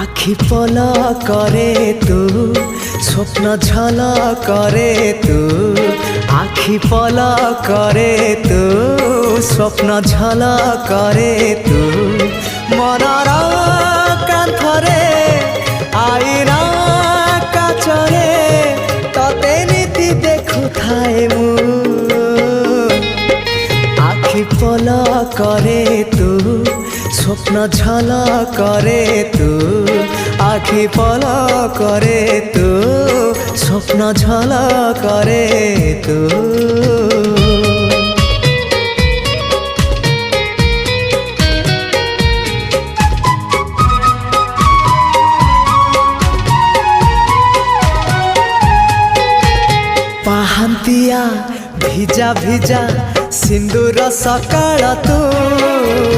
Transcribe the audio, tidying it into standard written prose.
আখি পলা করে তু স্বপ্ন ঝলা করে তু আখি পলা করে তু স্বপ্ন ঝলা করে তু মনর কান্থরে আইনা কাচরে ততে নীতি দেখুথাए মু আখি পলা করে তু স্বপ্ন ঝলা করে তু আখি পলা করে তু স্বপ্ন ঝলা করে তু ପାହାନ୍ତିଆ ଭିଜା ଭିଜା ସିନ୍ଦୁର ସକାଳ ତୁ